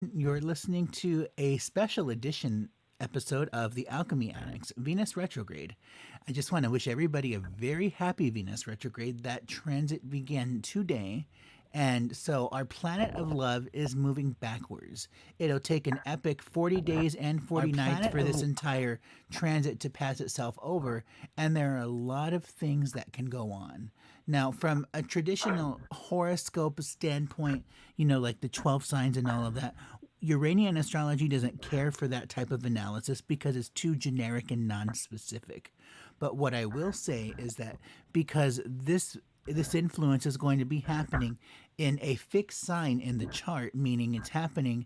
You're listening to a special edition episode of the Alchemy Annex, Venus Retrograde. I just want to wish everybody a very happy Venus Retrograde. That transit began today. And so our planet of love is moving backwards. It'll take an epic 40 days and 40 nights for this entire transit to pass itself over. And there are a lot of things that can go on. Now, from a traditional horoscope standpoint, like the 12 signs and all of that, Uranian astrology doesn't care for that type of analysis because it's too generic and non-specific. But what I will say is that because this influence is going to be happening in a fixed sign in the chart, meaning it's happening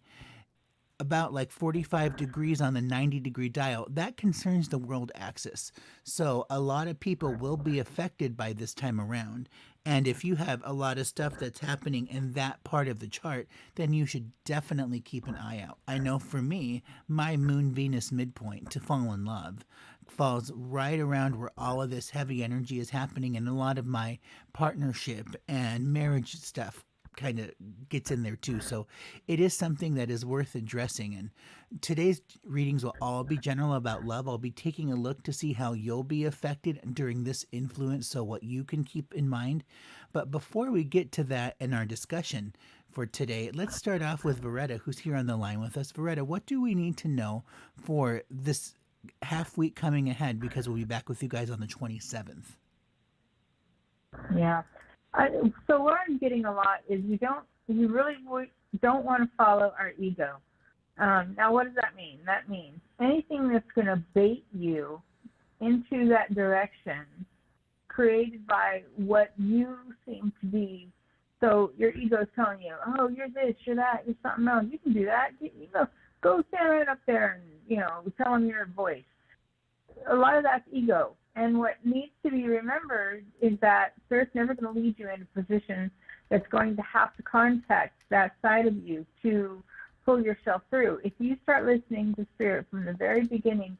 about like 45 degrees on the 90-degree dial, that concerns the world axis. So a lot of people will be affected by this time around. And if you have a lot of stuff that's happening in that part of the chart, then you should definitely keep an eye out. I know for me, my Moon Venus midpoint to fall in love falls right around where all of this heavy energy is happening, and a lot of my partnership and marriage stuff kind of gets in there too. So it is something that is worth addressing. And today's readings will all be general about love. I'll be taking a look to see how you'll be affected during this influence, so what you can keep in mind. But before we get to that in our discussion for today, let's start off with Veretta, who's here on the line with us. Veretta, what do we need to know for this half week coming ahead? Because we'll be back with you guys on the 27th. Yeah. So what I'm getting a lot is you really don't want to follow our ego. Now, what does that mean? That means anything that's going to bait you into that direction, created by what you seem to be. So your ego is telling you, oh, you're this, you're that, you're something else. You can do that. Go stand right up there and tell them your voice. A lot of that's ego. And what needs to be remembered is that Spirit's never going to lead you in a position that's going to have to contact that side of you to pull yourself through. If you start listening to Spirit from the very beginning,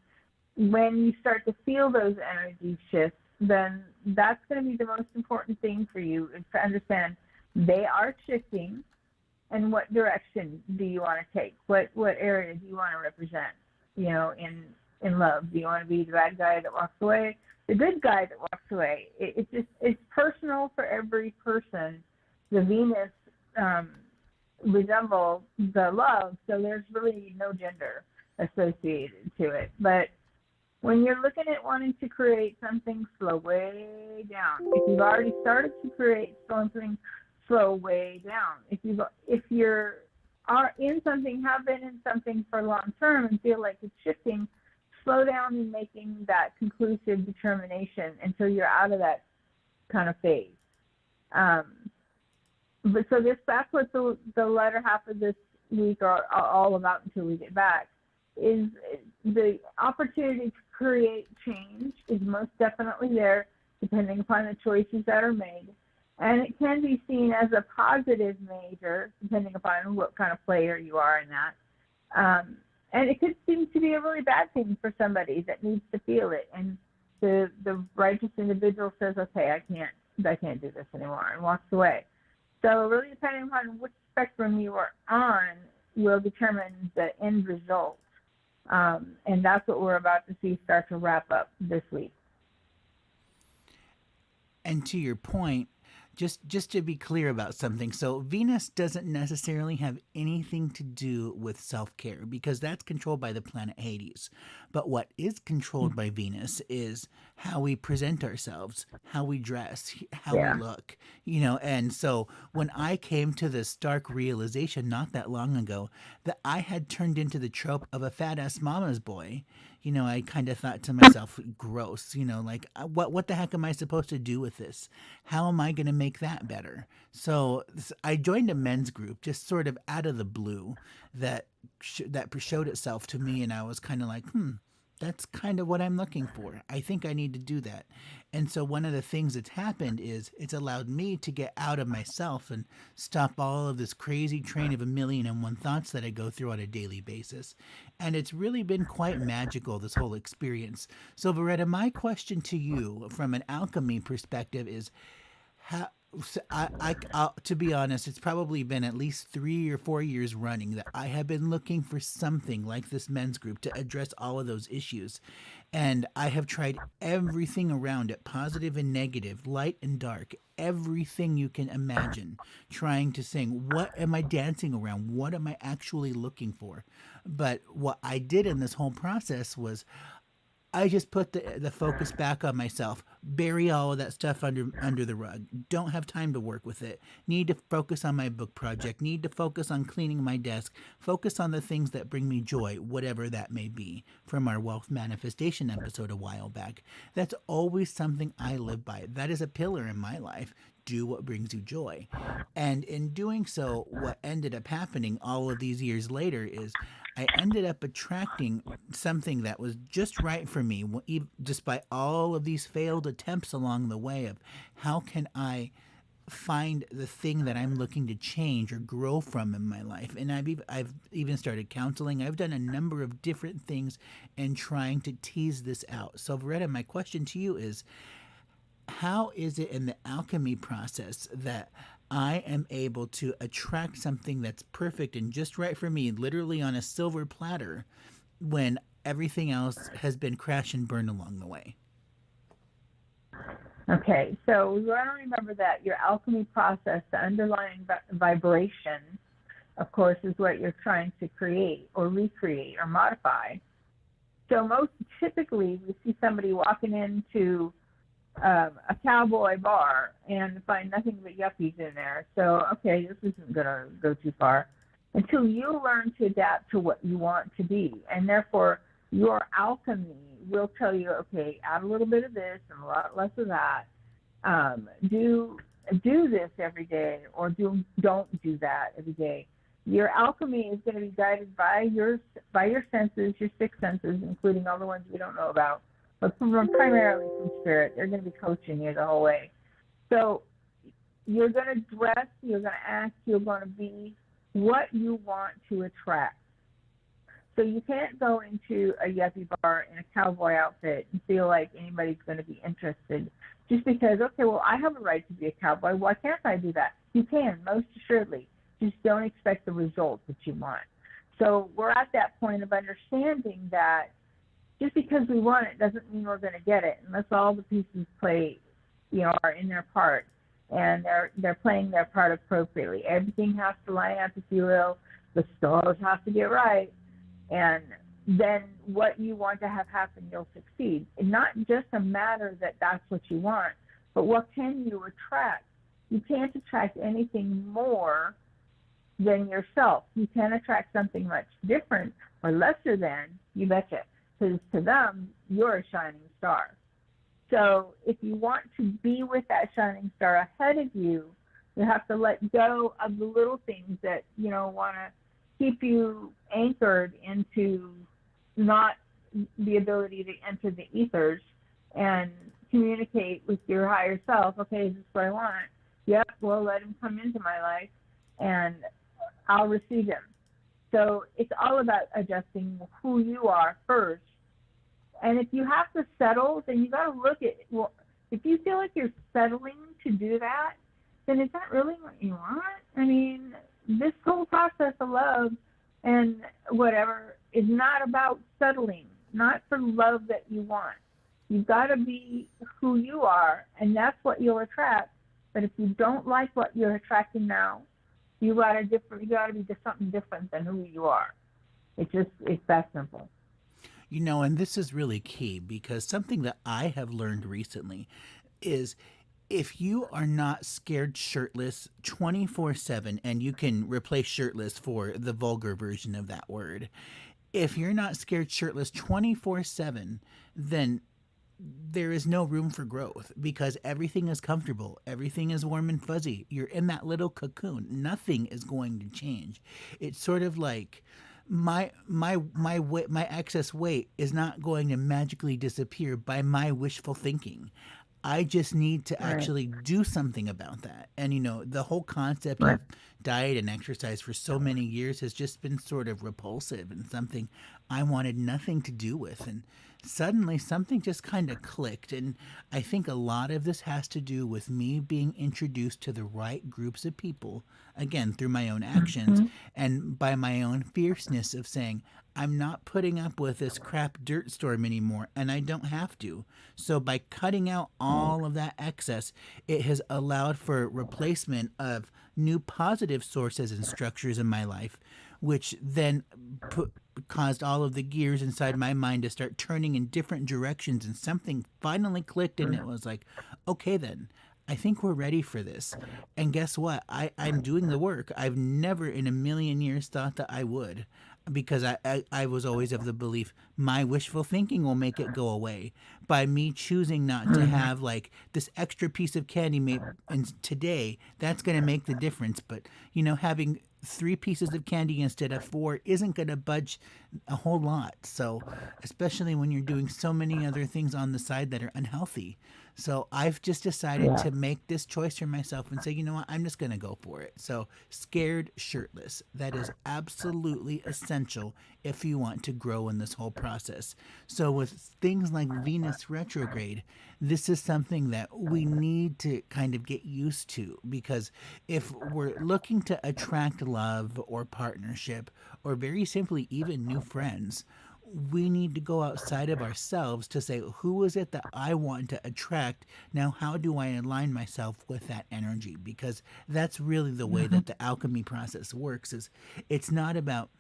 when you start to feel those energy shifts, then that's going to be the most important thing for you, is to understand they are shifting, and what direction do you want to take? What area do you want to represent, in love? Do you want to be the bad guy that walks away, the good guy that walks away? It's personal for every person. The Venus resembles the love, so there's really no gender associated to it. But when you're looking at wanting to create something, slow way down. If you've already started to create something, slow way down. If you're in something, have been in something for long term and feel like it's shifting, slow down in making that conclusive determination until you're out of that kind of phase. But so that's what the latter half of this week are all about until we get back, is the opportunity to create change is most definitely there, depending upon the choices that are made. And it can be seen as a positive major, depending upon what kind of player you are in that. And it could seem to be a really bad thing for somebody that needs to feel it. And the righteous individual says, okay, I can't do this anymore, and walks away. So really, depending upon which spectrum you are on will determine the end result. And that's what we're about to see start to wrap up this week. And to your point, just to be clear about something, so Venus doesn't necessarily have anything to do with self-care, because that's controlled by the planet Hades. But what is controlled by Venus is how we present ourselves, how we dress, how we look, and so when I came to this stark realization not that long ago that I had turned into the trope of a fat ass mama's boy, I kind of thought to myself, gross, like, what the heck am I supposed to do with this? How am I going to make that better? So I joined a men's group just sort of out of the blue that showed itself to me, and I was kind of like, that's kind of what I'm looking for. I think I need to do that. And so one of the things that's happened is it's allowed me to get out of myself and stop all of this crazy train of a million and one thoughts that I go through on a daily basis. And it's really been quite magical, this whole experience. So Veretta, my question to you from an alchemy perspective is, To be honest, it's probably been at least 3 or 4 years running that I have been looking for something like this men's group to address all of those issues. And I have tried everything around it, positive and negative, light and dark, everything you can imagine, trying to sing, what am I dancing around? What am I actually looking for? But what I did in this whole process was I just put the focus back on myself. Bury all of that stuff under the rug. Don't have time to work with it. Need to focus on my book project. Need to focus on cleaning my desk. Focus on the things that bring me joy, whatever that may be. From our wealth manifestation episode a while back. That's always something I live by. That is a pillar in my life. Do what brings you joy. And in doing so, what ended up happening all of these years later is I ended up attracting something that was just right for me, despite all of these failed attempts along the way of how can I find the thing that I'm looking to change or grow from in my life. And I've even started counseling. I've done a number of different things in trying to tease this out. So, Veretta, my question to you is, how is it in the alchemy process that I am able to attract something that's perfect and just right for me, literally on a silver platter, when everything else has been crash and burn along the way? Okay, so we want to remember that your alchemy process, the underlying vibration, of course, is what you're trying to create or recreate or modify. So most typically, we see somebody walking into a cowboy bar and find nothing but yuppies in there. So, okay, this isn't going to go too far until you learn to adapt to what you want to be. And therefore, your alchemy will tell you, okay, add a little bit of this and a lot less of that. Do this every day, or don't do that every day. Your alchemy is going to be guided by your senses, your six senses, including all the ones we don't know about, but primarily from spirit. They're going to be coaching you the whole way. So you're going to dress, you're going to act, you're going to be what you want to attract. So you can't go into a yuppie bar in a cowboy outfit and feel like anybody's going to be interested just because, okay, well, I have a right to be a cowboy. Why can't I do that? You can, most assuredly. Just don't expect the result that you want. So we're at that point of understanding that just because we want it doesn't mean we're going to get it unless all the pieces are in their part and they're playing their part appropriately. Everything has to line up, if you will. The stars have to get right. And then what you want to have happen, you'll succeed. It's not just a matter that that's what you want, but what can you attract? You can't attract anything more than yourself. You can attract something much different or lesser than, you betcha, because to them, you're a shining star. So if you want to be with that shining star ahead of you, you have to let go of the little things that, want to keep you anchored into not the ability to enter the ethers and communicate with your higher self. Okay, is this what I want? Yep, well, let him come into my life and I'll receive him. So it's all about adjusting who you are first. And if you have to settle, then you got to look at, well, if you feel like you're settling to do that, then is that really what you want? I mean, this whole process of love and whatever is not about settling, not for love that you want. You've got to be who you are, and that's what you'll attract. But if you don't like what you're attracting now, you got to be something different than who you are. It's that simple. And this is really key, because something that I have learned recently is if you are not scared shirtless 24/7, and you can replace shirtless for the vulgar version of that word, if you're not scared shirtless 24/7, then there is no room for growth, because everything is comfortable. Everything is warm and fuzzy. You're in that little cocoon. Nothing is going to change. It's sort of like my excess weight is not going to magically disappear by my wishful thinking. I just need to actually do something about that. And, the whole concept of diet and exercise for so many years has just been sort of repulsive and something I wanted nothing to do with. And suddenly something just kind of clicked. And I think a lot of this has to do with me being introduced to the right groups of people, again, through my own actions Mm-hmm. and by my own fierceness of saying, I'm not putting up with this crap dirt storm anymore, and I don't have to. So, by cutting out all of that excess, it has allowed for replacement of new positive sources and structures in my life, which then caused all of the gears inside my mind to start turning in different directions. And something finally clicked, and it was like, okay, then. I think we're ready for this. And guess what? I'm doing the work. I've never in a million years thought that I would, because I was always of the belief my wishful thinking will make it go away. By me choosing not to have like this extra piece of candy made and today, that's going to make the difference. But, having 3 pieces of candy instead of 4 isn't going to budge a whole lot. So, especially when you're doing so many other things on the side that are unhealthy. So I've just decided Yeah. to make this choice for myself and say, you know what, I'm just going to go for it. So scared shirtless. That is absolutely essential if you want to grow in this whole process. So with things like Venus retrograde, this is something that we need to kind of get used to, because if we're looking to attract love or partnership, or very simply even new friends, we need to go outside of ourselves to say, who is it that I want to attract? Now, how do I align myself with that energy? Because that's really the way that the alchemy process works. Is it's not about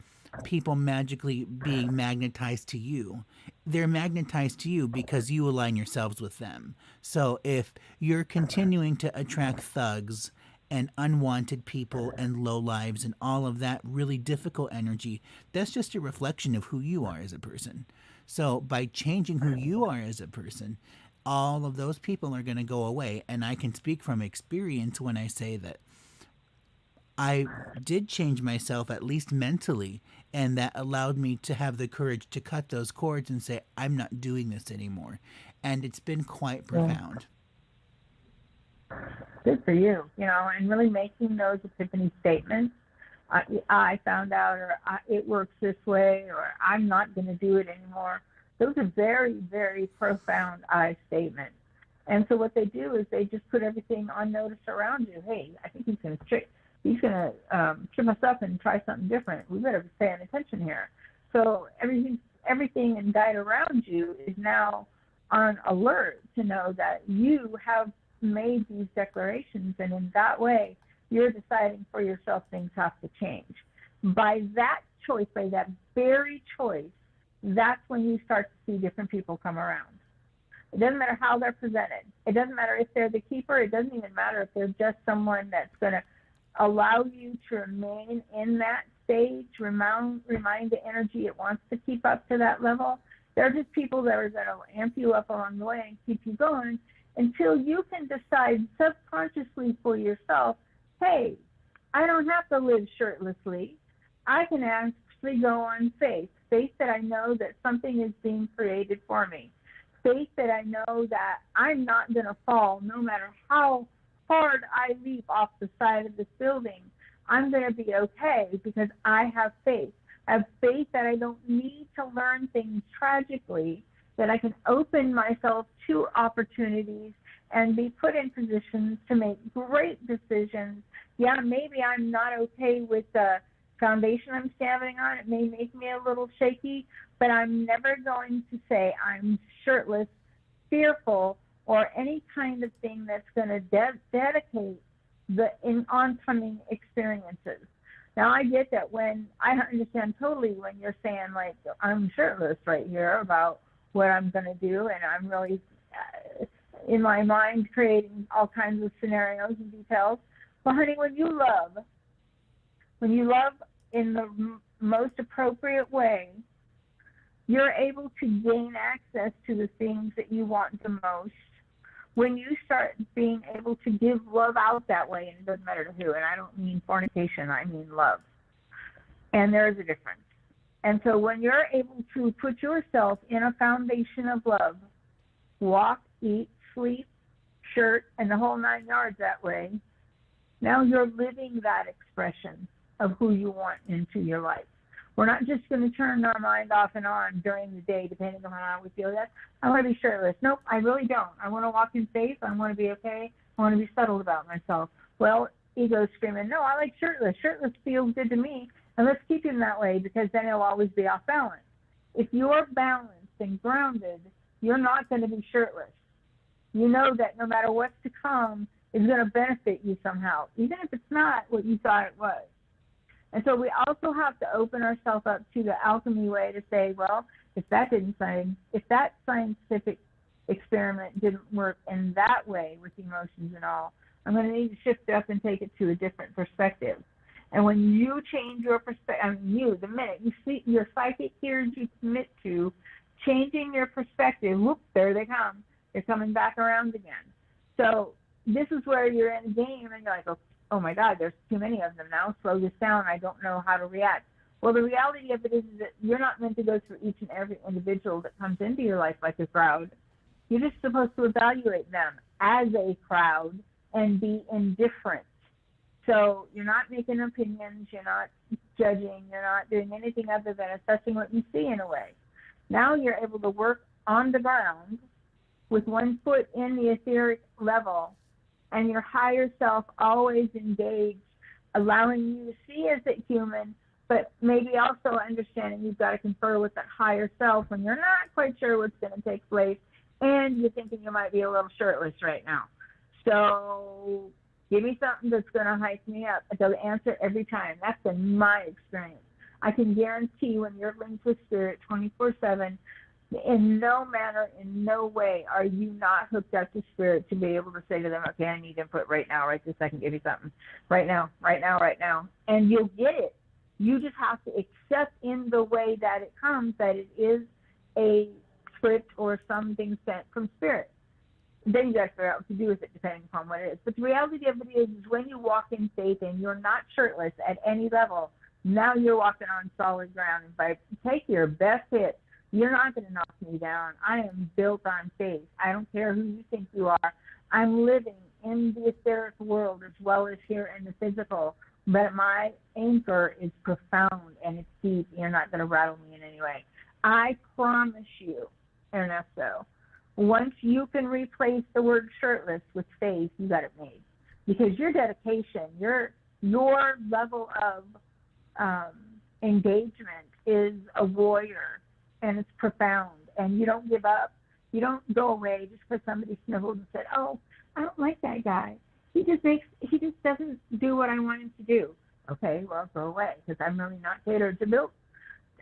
people magically being magnetized to you. They're magnetized to you because you align yourselves with them. So if you're continuing to attract thugs and unwanted people and low lives and all of that really difficult energy, that's just a reflection of who you are as a person. So by changing who you are as a person, all of those people are going to go away. And I can speak from experience when I say that I did change myself, at least mentally, and that allowed me to have the courage to cut those cords and say, I'm not doing this anymore. And it's been quite Yeah. profound. Good for you, and really making those epiphany statements. I found out, or it works this way, or I'm not going to do it anymore. Those are very, very profound I statements. And so what they do is they just put everything on notice around you. Hey, I think he's going to trip us up and try something different. We better be paying attention here. So everything and guide around you is now on alert to know that you have made these declarations, and in that way you're deciding for yourself things have to change. By that choice, by that very choice, that's when you start to see different people come around. It doesn't matter how they're presented. It doesn't matter if they're the keeper. It doesn't even matter if they're just someone that's going to allow you to remain in that stage, remind the energy it wants to keep up to that level. They're just people that are going to amp you up along the way and keep you going until you can decide subconsciously for yourself, hey, I don't have to live shirtlessly. I can actually go on faith that I know that something is being created for me, faith that I know that I'm not going to fall no matter how hard I leap off the side of this building. I'm going to be okay because I have faith. I have faith that I don't need to learn things tragically, that I can open myself to opportunities and be put in positions to make great decisions. Yeah, maybe I'm not okay with the foundation I'm standing on. It may make me a little shaky, but I'm never going to say I'm shirtless, fearful, or any kind of thing that's going to dedicate the oncoming experiences. Now, I get that I understand totally when you're saying, like, I'm shirtless right here about what I'm going to do, and I'm really, in my mind, creating all kinds of scenarios and details. But, honey, when you love in the most appropriate way, you're able to gain access to the things that you want the most. When you start being able to give love out that way, and it doesn't matter to who, and I don't mean fornication, I mean love. And there is a difference. And so when you're able to put yourself in a foundation of love, walk, eat, sleep, shirt, and the whole 9 yards that way, now you're living that experience. expression of who you want into your life. We're not just going to turn our mind off and on during the day, depending on how we feel. That I want to be shirtless. Nope, I really don't. I want to walk in faith. I want to be okay. I want to be settled about myself. Well, ego's screaming, no, I like shirtless. Shirtless feels good to me, and let's keep him that way because then he'll always be off balance. If you're balanced and grounded, you're not going to be shirtless. You know that no matter what's to come is going to benefit you somehow, even if it's not what you thought it was. And so we also have to open ourselves up to the alchemy way to say, well, if that scientific experiment didn't work in that way with emotions and all, I'm going to need to shift up and take it to a different perspective. And when you change your perspective, the minute you see your psychic ears you commit to changing your perspective, whoop, there they come. They're coming back around again. So this is where you're in a game and you're like, oh my God, there's too many of them now. Slow this down. I don't know how to react. Well, the reality of it is that you're not meant to go through each and every individual that comes into your life like a crowd. You're just supposed to evaluate them as a crowd and be indifferent. So you're not making opinions. You're not judging. You're not doing anything other than assessing what you see in a way. Now you're able to work on the ground with one foot in the etheric level and your higher self always engaged, allowing you to see as a human, but maybe also understanding you've got to confer with that higher self when you're not quite sure what's going to take place and you're thinking you might be a little shirtless right now. So give me something that's going to hype me up. They'll answer every time. That's been my experience. I can guarantee when you're linked with spirit 24/7, in no manner, in no way are you not hooked up to spirit to be able to say to them, okay, I need input right now, right this second, give you something. Right now. And you'll get it. You just have to accept in the way that it comes that it is a script or something sent from spirit. Then you got to figure out what to do with it depending upon what it is. But the reality of it is when you walk in faith and you're not shirtless at any level, now you're walking on solid ground. And by take your best hit, you're not going to knock me down. I am built on faith. I don't care who you think you are. I'm living in the etheric world as well as here in the physical. But my anchor is profound and it's deep. You're not going to rattle me in any way. I promise you, Ernesto, once you can replace the word shirtless with faith, you got it made. Because your dedication, your level of engagement is a warrior. And it's profound, and you don't give up. You don't go away just because somebody sniveled and said, "Oh, I don't like that guy. He just doesn't do what I want him to do." Okay, well, go away because I'm really not catered to build.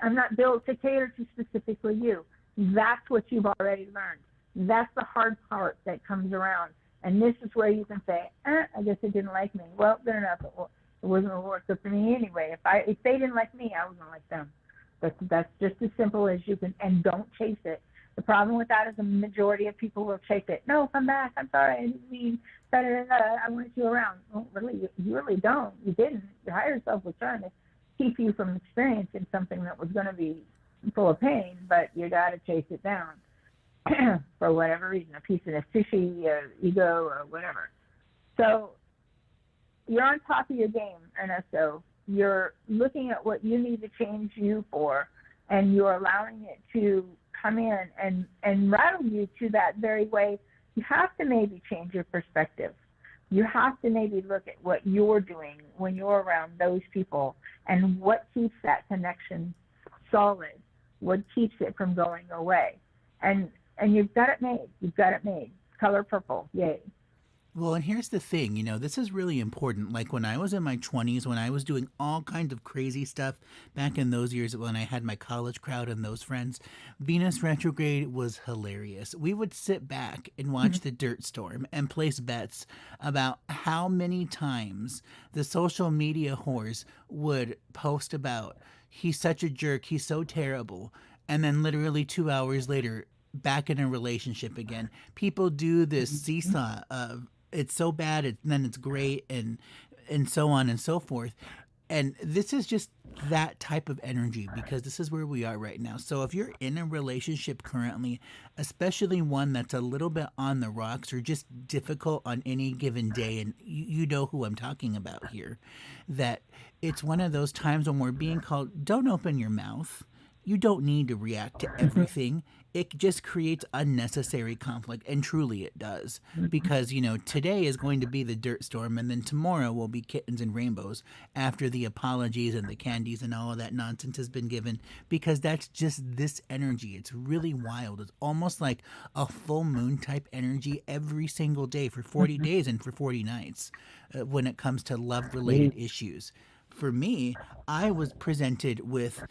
I'm not built to cater to specifically you. That's what you've already learned. That's the hard part that comes around, and this is where you can say, "I guess it didn't like me." Well, good enough. It wasn't going to work for me anyway. If they didn't like me, I wasn't like them. That's just as simple as you can, and don't chase it. The problem with that is the majority of people will chase it. No, come back. I'm sorry. I didn't mean that. I wanted you around. Well, really, you really don't. You didn't. Your higher self was trying to keep you from experiencing something that was going to be full of pain, but you got to chase it down for whatever reason, a piece of the sushi, ego, or whatever. So you're on top of your game, Ernesto. You're looking at what you need to change you for, and you're allowing it to come in and rattle you to that very way. You have to maybe change your perspective. You have to maybe look at what you're doing when you're around those people and what keeps that connection solid, what keeps it from going away. And you've got it made. You've got it made. Color purple. Yay. Well, and here's the thing, this is really important. Like when I was in my 20s, when I was doing all kinds of crazy stuff back in those years when I had my college crowd and those friends, Venus retrograde was hilarious. We would sit back and watch the dirt storm and place bets about how many times the social media whores would post about, he's such a jerk, he's so terrible. And then literally 2 hours later, back in a relationship again. People do this seesaw of, it's so bad, then it's great, and so on and so forth. And this is just that type of energy because this is where we are right now. So if you're in a relationship currently, especially one that's a little bit on the rocks or just difficult on any given day, and you know who I'm talking about here, that it's one of those times when we're being called, don't open your mouth. You don't need to react to everything. It just creates unnecessary conflict, and truly it does. Because, today is going to be the dirt storm, and then tomorrow will be kittens and rainbows after the apologies and the candies and all of that nonsense has been given. Because that's just this energy. It's really wild. It's almost like a full moon type energy every single day for 40 days and for 40 nights when it comes to love related issues. For me, I was presented with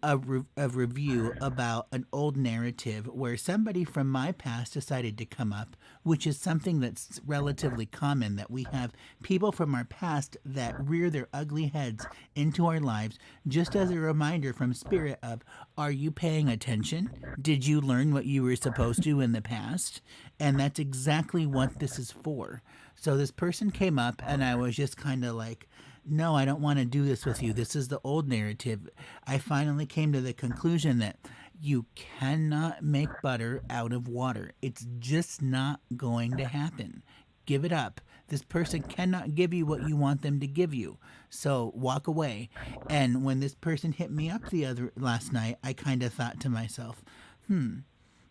a review about an old narrative where somebody from my past decided to come up, which is something that's relatively common, that we have people from our past that rear their ugly heads into our lives just as a reminder from spirit of, are you paying attention? Did you learn what you were supposed to in the past? And that's exactly what this is for. So this person came up and I was just kind of like, no, I don't want to do this with you. This is the old narrative. I finally came to the conclusion that you cannot make butter out of water. It's just not going to happen. Give it up. This person cannot give you what you want them to give you. So walk away. And when this person hit me up last night, I kind of thought to myself,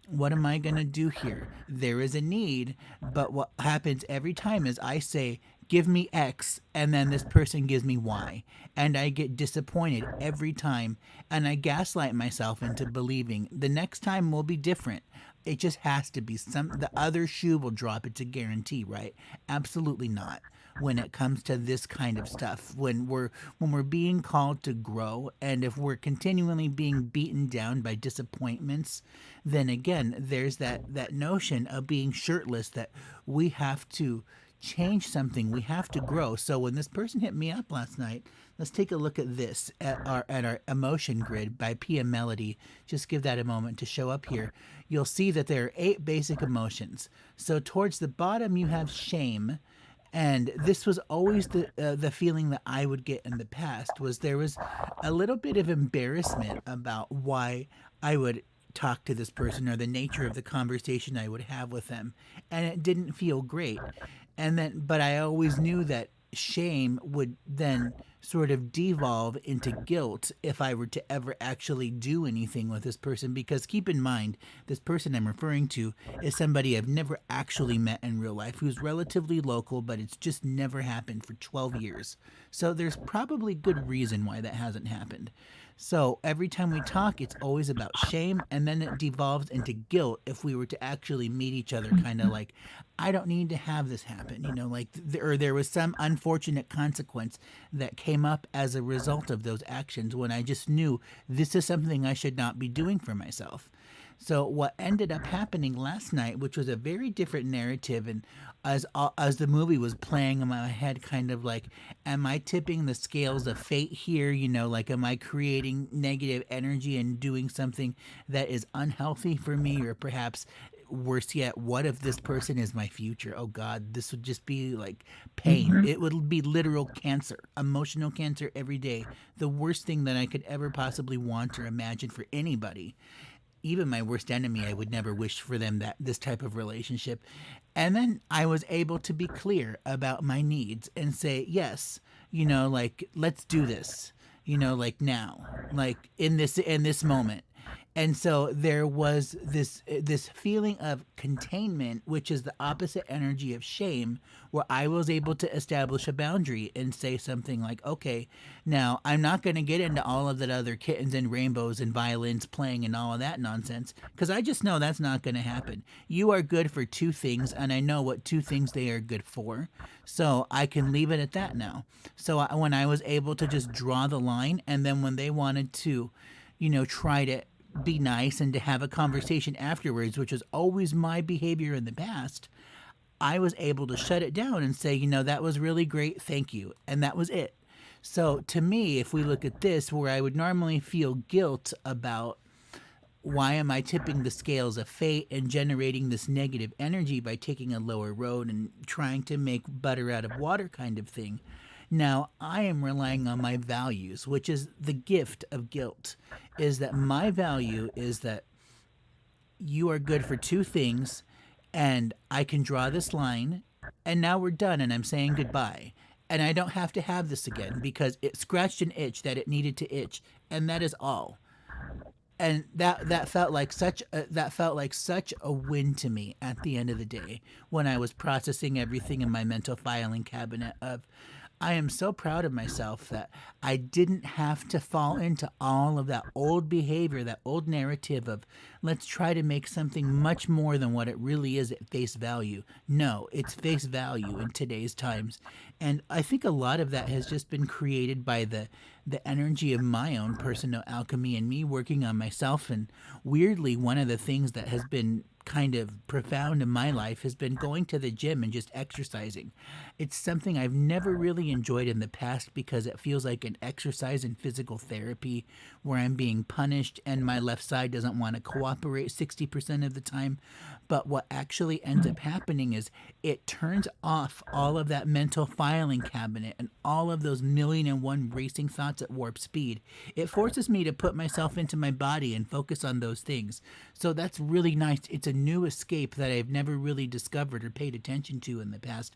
what am I going to do here? There is a need, but what happens every time is I say, give me X, and then this person gives me Y. And I get disappointed every time, and I gaslight myself into believing the next time will be different. It just has to be the other shoe will drop. It's a guarantee, right? Absolutely not. When it comes to this kind of stuff, when we're being called to grow, and if we're continually being beaten down by disappointments, then again, there's that notion of being shirtless, that we have to change something, we have to grow. So when this person hit me up last night, let's take a look at this at our emotion grid by PM Melody. Just give that a moment to show up here. You'll see that there are 8 basic emotions. So towards the bottom you have shame. And this was always the feeling that I would get in the past, was there was a little bit of embarrassment about why I would talk to this person or the nature of the conversation I would have with them. And it didn't feel great. But I always knew that shame would then sort of devolve into guilt if I were to ever actually do anything with this person. Because keep in mind, this person I'm referring to is somebody I've never actually met in real life, who's relatively local, but it's just never happened for 12 years. So there's probably good reason why that hasn't happened. So every time we talk, it's always about shame, and then it devolves into guilt if we were to actually meet each other, kind of like, I don't need to have this happen, or there was some unfortunate consequence that came up as a result of those actions when I just knew this is something I should not be doing for myself. So what ended up happening last night, which was a very different narrative, and as the movie was playing in my head, kind of like, am I tipping the scales of fate here? Like, am I creating negative energy and doing something that is unhealthy for me? Or perhaps worse yet, what if this person is my future? Oh God, this would just be like pain. It would be literal cancer, emotional cancer every day. The worst thing that I could ever possibly want or imagine for anybody. Even my worst enemy, I would never wish for them this type of relationship. And then I was able to be clear about my needs and say, yes, like, let's do this, like now, like in this moment. And so there was this feeling of containment, which is the opposite energy of shame, where I was able to establish a boundary and say something like, okay, now I'm not going to get into all of that other kittens and rainbows and violins playing and all of that nonsense, because I just know that's not going to happen. You are good for 2 things, and I know what 2 things they are good for, so I can leave it at that now. So when I was able to just draw the line, and then when they wanted to, try to be nice and to have a conversation afterwards, which was always my behavior in the past, I was able to shut it down and say, that was really great, thank you. And that was it. So to me, if we look at this, where I would normally feel guilt about why am I tipping the scales of fate and generating this negative energy by taking a lower road and trying to make butter out of water kind of thing, Now, I am relying on my values, which is the gift of guilt, is that my value is that you are good for two things, and I can draw this line, and now we're done, and I'm saying goodbye. And I don't have to have this again because it scratched an itch that it needed to itch, and that is all. And that felt like such a win to me at the end of the day when I was processing everything in my mental filing cabinet of I am so proud of myself that I didn't have to fall into all of that old behavior, that old narrative of let's try to make something much more than what it really is at face value. No, it's face value in today's times. And I think a lot of that has just been created by the energy of my own personal alchemy and me working on myself. And weirdly, one of the things that has been kind of profound in my life has been going to the gym and just exercising. It's something I've never really enjoyed in the past because it feels like an exercise in physical therapy where I'm being punished and my left side doesn't want to cooperate 60% of the time. But what actually ends up happening is it turns off all of that mental filing cabinet and all of those million and one racing thoughts at warp speed. It forces me to put myself into my body and focus on those things. So that's really nice. It's a new escape that I've never really discovered or paid attention to in the past.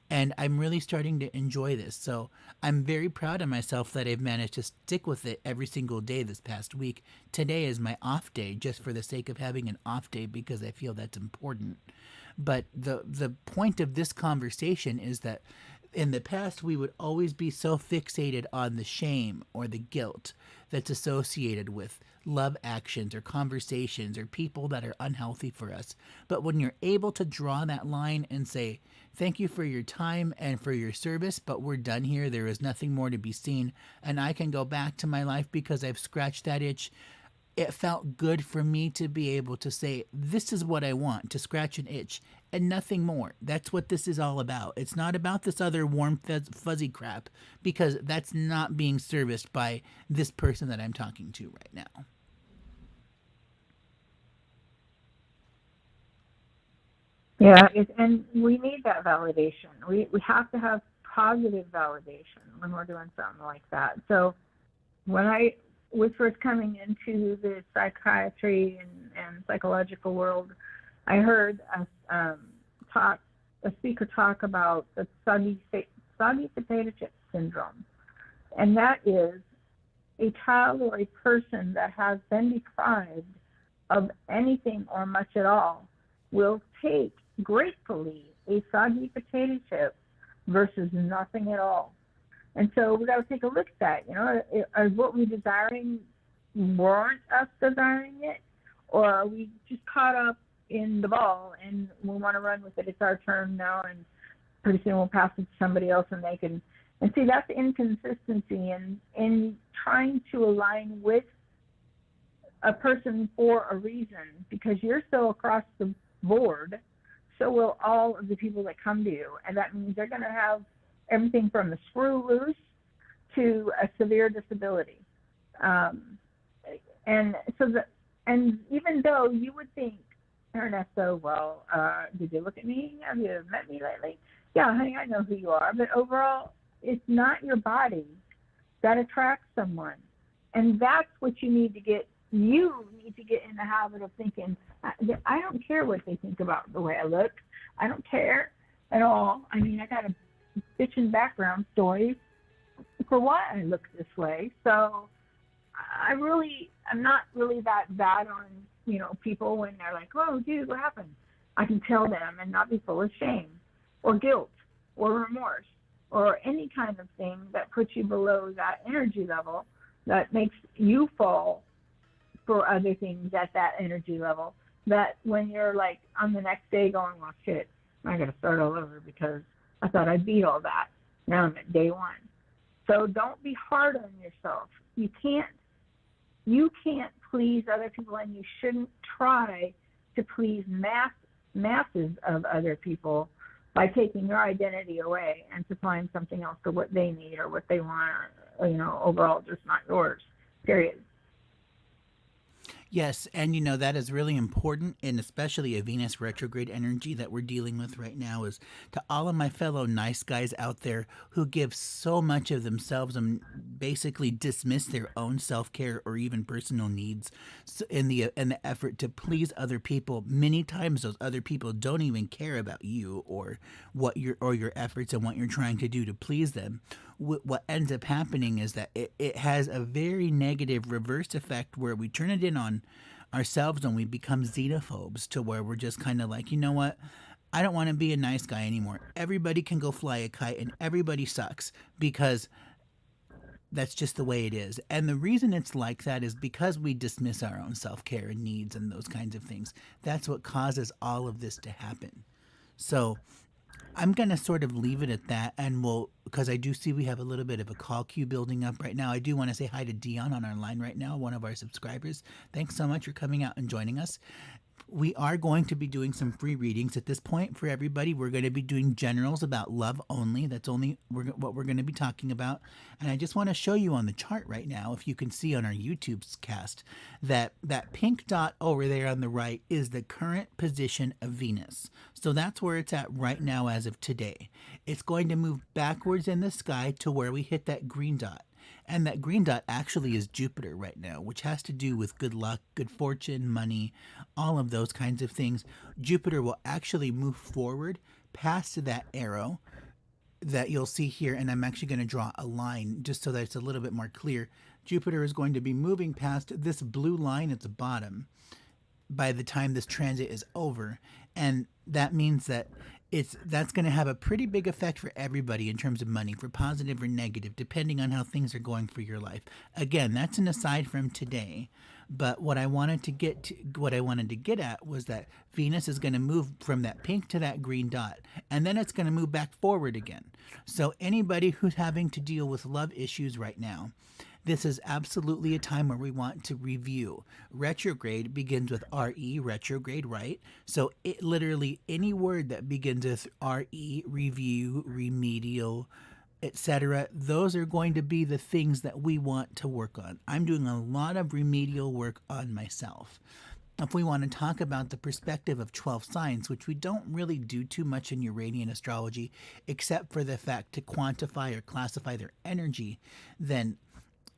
And I'm really starting to enjoy this. So I'm very proud of myself that I've managed to stick with it every single day this past week. Today is my off day just for the sake of having an off day because I feel that's important. But the point of this conversation is that in the past, we would always be so fixated on the shame or the guilt that's associated with love actions or conversations or people that are unhealthy for us. But when you're able to draw that line and say, thank you for your time and for your service, but we're done here. There is nothing more to be seen. And I can go back to my life because I've scratched that itch. It felt good for me to be able to say, this is what I want, to scratch an itch and nothing more. That's what this is all about. It's not about this other warm, fuzzy crap because that's not being serviced by this person that I'm talking to right now. Yeah, and we need that validation. We have to have positive validation when we're doing something like that. So when I was first coming into the psychiatry and psychological world, I heard a speaker talk about the soggy potato chip syndrome. And that is a child or a person that has been deprived of anything or much at all will take gratefully a soggy potato chip versus nothing at all. And so we got to take a look at that. You know, are what we desiring warrant us desiring it, or are we just caught up in the ball and we want to run with it? It's our turn now, and pretty soon we'll pass it to somebody else, and they can. And see, that's inconsistency in trying to align with a person for a reason, because you're so across the board, so will all of the people that come to you, and that means they're going to have everything from the screw loose to a severe disability. And even though you would think, Ernesto, well, did you look at me? Have you met me lately? Yeah, honey, I know who you are. But overall, it's not your body that attracts someone. And that's what you need to get. You need to get in the habit of thinking, I don't care what they think about the way I look. I don't care at all. I mean, I got a bitchin' background story for why I look this way. So I'm not really that bad on, people when they're like, oh, dude, what happened? I can tell them and not be full of shame or guilt or remorse or any kind of thing that puts you below that energy level that makes you fall for other things at that energy level, that when you're like on the next day going, well, shit, I got to start all over because I thought I beat all that. Now I'm at day one. So don't be hard on yourself. You can't please other people, and you shouldn't try to please masses of other people by taking your identity away and supplying something else to what they need or what they want, or overall just not yours, period. Yes, and that is really important, and especially a Venus retrograde energy that we're dealing with right now is to all of my fellow nice guys out there who give so much of themselves and basically dismiss their own self care or even personal needs in the effort to please other people. Many times, those other people don't even care about you or your efforts and what you're trying to do to please them. What ends up happening is that it has a very negative reverse effect where we turn it in on ourselves and we become xenophobes to where we're just kind of like, you know what? I don't want to be a nice guy anymore. Everybody can go fly a kite and everybody sucks because that's just the way it is. And the reason it's like that is because we dismiss our own self care and needs and those kinds of things. That's what causes all of this to happen. So I'm going to sort of leave it at that. And because I do see we have a little bit of a call queue building up right now. I do want to say hi to Dion on our line right now, one of our subscribers. Thanks so much for coming out and joining us. We are going to be doing some free readings at this point for everybody. We're going to be doing generals about love only. That's only what we're going to be talking about. And I just want to show you on the chart right now, if you can see on our YouTube's cast, that pink dot over there on the right is the current position of Venus. So that's where it's at right now as of today. It's going to move backwards in the sky to where we hit that green dot. And that green dot actually is Jupiter right now, which has to do with good luck, good fortune, money, all of those kinds of things. Jupiter will actually move forward past that arrow that you'll see here. And I'm actually going to draw a line just so that it's a little bit more clear. Jupiter is going to be moving past this blue line at the bottom by the time this transit is over. And that means that that's going to have a pretty big effect for everybody in terms of money, for positive or negative, depending on how things are going for your life. Again, that's an aside from today, but what I wanted to get at was that Venus is going to move from that pink to that green dot, and then it's going to move back forward again. So anybody who's having to deal with love issues right now, this is absolutely a time where we want to review. Retrograde begins with RE, retrograde, right? So it literally, any word that begins with RE, review, remedial, etc., those are going to be the things that we want to work on. I'm doing a lot of remedial work on myself. If we want to talk about the perspective of 12 signs, which we don't really do too much in Uranian astrology, except for the fact to quantify or classify their energy, then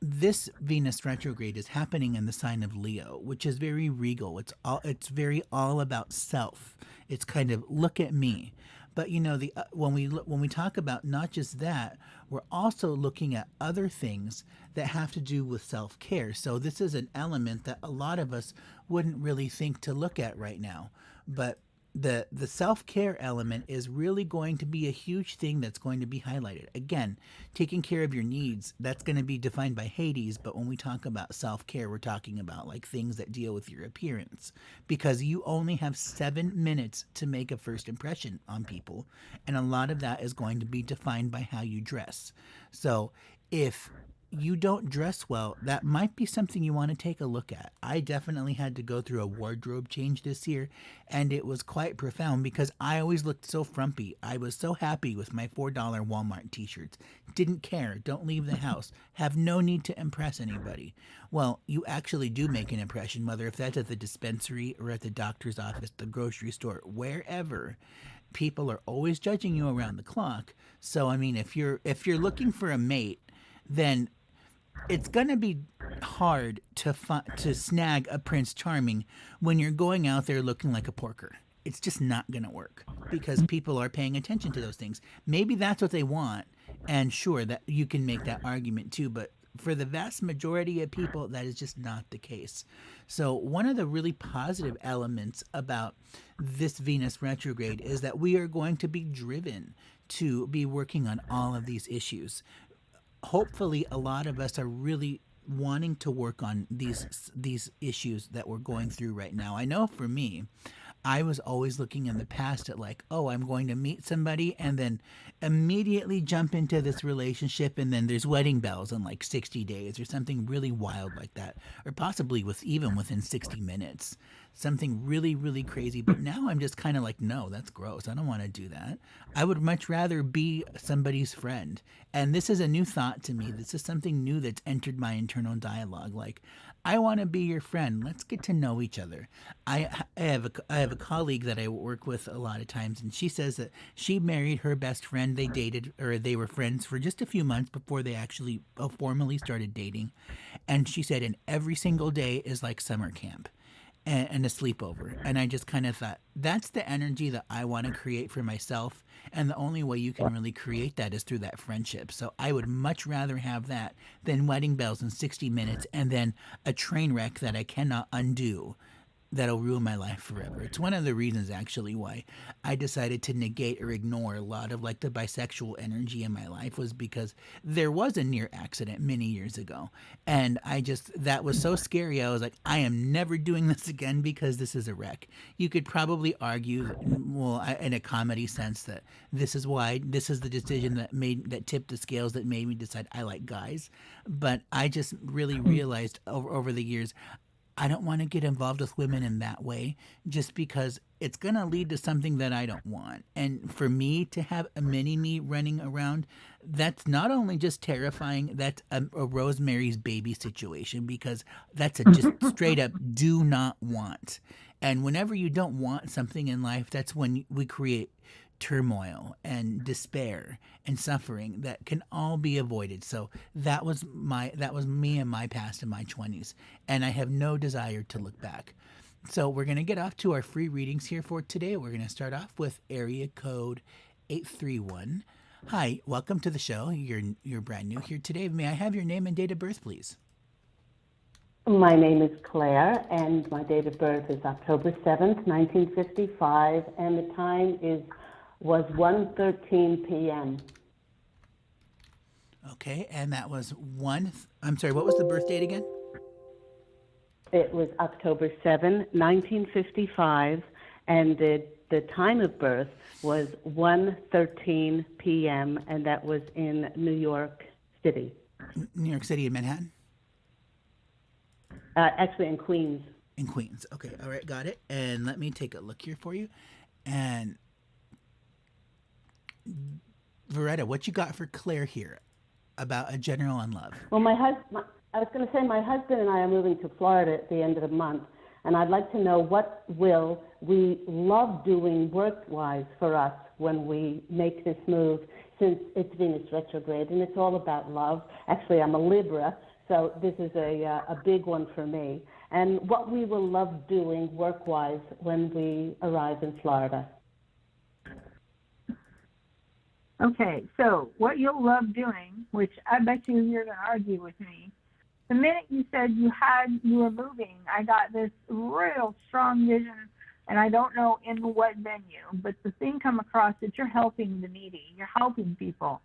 this Venus retrograde is happening in the sign of Leo, which is very regal. It's very all about self. It's kind of look at me. But when we talk about not just that, we're also looking at other things that have to do with self-care. So this is an element that a lot of us wouldn't really think to look at right now. But the self-care element is really going to be a huge thing that's going to be highlighted. Again, taking care of your needs, that's going to be defined by Hades, but when we talk about self-care, we're talking about like things that deal with your appearance, because you only have 7 minutes to make a first impression on people, and a lot of that is going to be defined by how you dress. So if you don't dress well, that might be something you want to take a look at. I definitely had to go through a wardrobe change this year, and it was quite profound because I always looked so frumpy. I was so happy with my $4 Walmart t-shirts. Didn't care, don't leave the house, have no need to impress anybody. Well, you actually do make an impression, whether if that's at the dispensary or at the doctor's office, the grocery store, wherever. People are always judging you around the clock. So I mean, if you're looking for a mate, then it's going to be hard to snag a Prince Charming when you're going out there looking like a porker. It's just not going to work because people are paying attention to those things. Maybe that's what they want, and sure, that you can make that argument too, but for the vast majority of people, that is just not the case. So one of the really positive elements about this Venus retrograde is that we are going to be driven to be working on all of these issues. Hopefully a lot of us are really wanting to work on these issues that we're going through right now. I know for me, I was always looking in the past at like, oh, I'm going to meet somebody and then immediately jump into this relationship, and then there's wedding bells in like 60 days or something really wild like that, or possibly with even within 60 minutes, something really really crazy. But now I'm just kind of like, no, that's gross. I don't want to do that. I would much rather be somebody's friend. And this is a new thought to me. This is something new that's entered my internal dialogue. Like, I want to be your friend. Let's get to know each other. I have a colleague that I work with a lot of times, and she says that she married her best friend. They dated, or they were friends for just a few months before they actually formally started dating. And she said, and every single day is like summer camp and a sleepover. And I just kind of thought, that's the energy that I want to create for myself. And the only way you can really create that is through that friendship. So I would much rather have that than wedding bells in 60 minutes and then a train wreck that I cannot undo, that'll ruin my life forever. It's one of the reasons actually why I decided to negate or ignore a lot of like the bisexual energy in my life, was because there was a near accident many years ago. And that was so scary. I was like, I am never doing this again because this is a wreck. You could probably argue, well, in a comedy sense, that this is the decision that tipped the scales, that made me decide I like guys. But I just really realized over the years, I don't want to get involved with women in that way, just because it's going to lead to something that I don't want. And for me to have a mini me running around, that's not only just terrifying, that's a Rosemary's Baby situation, because that's a just straight up do not want. And whenever you don't want something in life, that's when we create turmoil and despair and suffering that can all be avoided. So that was me in my past, in my 20s, and I have no desire to look back. So we're going to get off to our free readings here for today. We're going to start off with area code 831. Hi, welcome to the show. You're brand new here today. May I have your name and date of birth, please? My name is Claire, and my date of birth is October 7th, 1955, and the time was 1:13 p.m. Okay, and that was I'm sorry, what was the birth date again? It was October 7, 1955, and the time of birth was 1:13 p.m., and that was in New York City. New York City in Manhattan? Actually, in Queens. In Queens. Okay, all right, got it. And let me take a look here for you. And Veretta, what you got for Claire here about a general on love? Well, I was going to say my husband and I are moving to Florida at the end of the month, and I'd like to know what will we love doing work-wise for us when we make this move, since it's Venus retrograde, and it's all about love. Actually, I'm a Libra, so this is a big one for me. And what we will love doing work-wise when we arrive in Florida. Okay, so what you'll love doing, which I bet you're going to argue with me, the minute you said you were moving, I got this real strong vision, and I don't know in what venue, but the thing come across that you're helping the needy, you're helping people.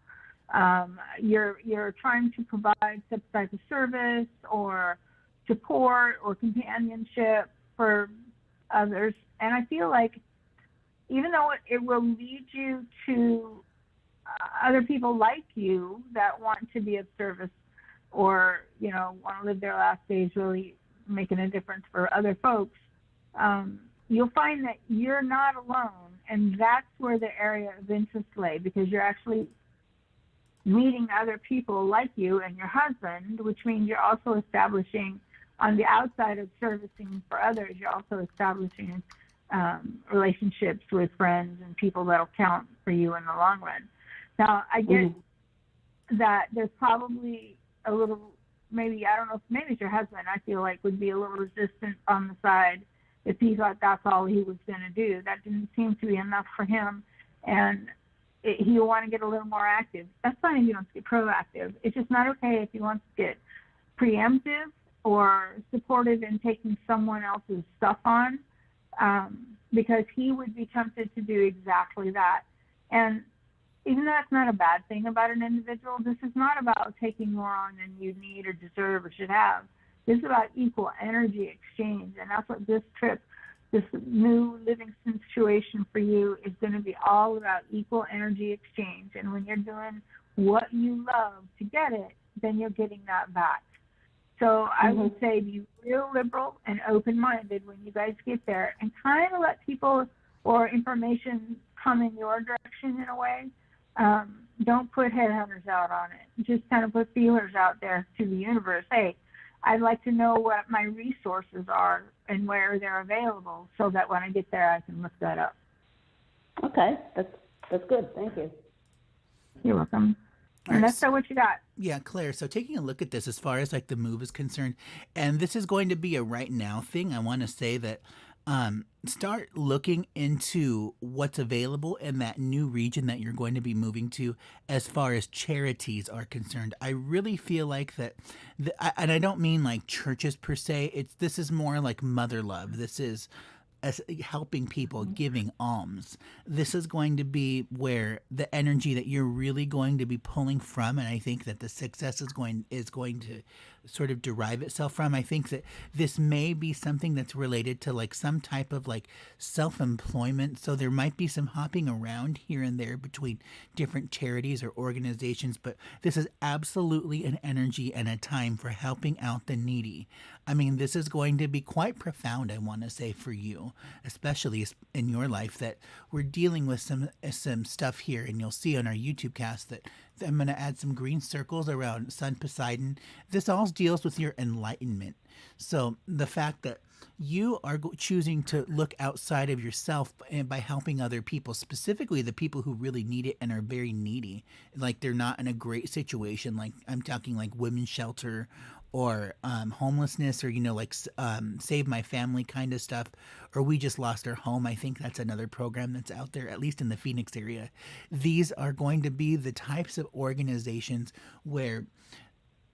You're trying to provide some type of service or support or companionship for others, and I feel like even though it will lead you to other people like you that want to be of service, or want to live their last days really making a difference for other folks, you'll find that you're not alone, and that's where the area of interest lay, because you're actually meeting other people like you and your husband, which means you're also establishing, on the outside of servicing for others, you're also establishing relationships with friends and people that'll count for you in the long run. Now, I get that there's probably a little, maybe it's your husband, I feel like, would be a little resistant on the side if he thought that's all he was going to do. That didn't seem to be enough for him, and he'll want to get a little more active. That's fine if he wants to get proactive. It's just not okay if he wants to get preemptive or supportive in taking someone else's stuff on, because he would be tempted to do exactly that. And even though that's not a bad thing about an individual, this is not about taking more on than you need or deserve or should have. This is about equal energy exchange, and that's what this trip this new living situation for you is going to be all about equal energy exchange. And when you're doing what you love to get it, then you're getting that back. So I would say be real liberal and open-minded when you guys get there, and kind of let people or information come in your direction in a way. Don't put headhunters out on it. Just kind of put feelers out there to the universe. Hey, I'd like to know what my resources are and where they're available, so that when I get there, I can look that up. Okay, that's good. Thank you. You're welcome. And that's so what you got. Yeah, Claire, so taking a look at this as far as like the move is concerned, and this is going to be a right now thing, I want to say that start looking into what's available in that new region that you're going to be moving to as far as charities are concerned. I really feel like that, and I don't mean like churches per se, this is more like mother love. This is as helping people, giving alms. This is going to be where the energy that you're really going to be pulling from, and I think that the success is going to sort of derive itself from. I think that this may be something that's related to like some type of like self-employment. So there might be some hopping around here and there between different charities or organizations, but this is absolutely an energy and a time for helping out the needy. I mean, this is going to be quite profound, I want to say, for you, especially in your life, that we're dealing with some stuff here, and you'll see on our YouTube cast that I'm going to add some green circles around Sun Poseidon. This all deals with your enlightenment. So the fact that you are choosing to look outside of yourself and by helping other people, specifically the people who really need it and are very needy, like they're not in a great situation. Like I'm talking like women's shelter or homelessness, or, like Save My Family kind of stuff, or We Just Lost Our Home. I think that's another program that's out there, at least in the Phoenix area. These are going to be the types of organizations where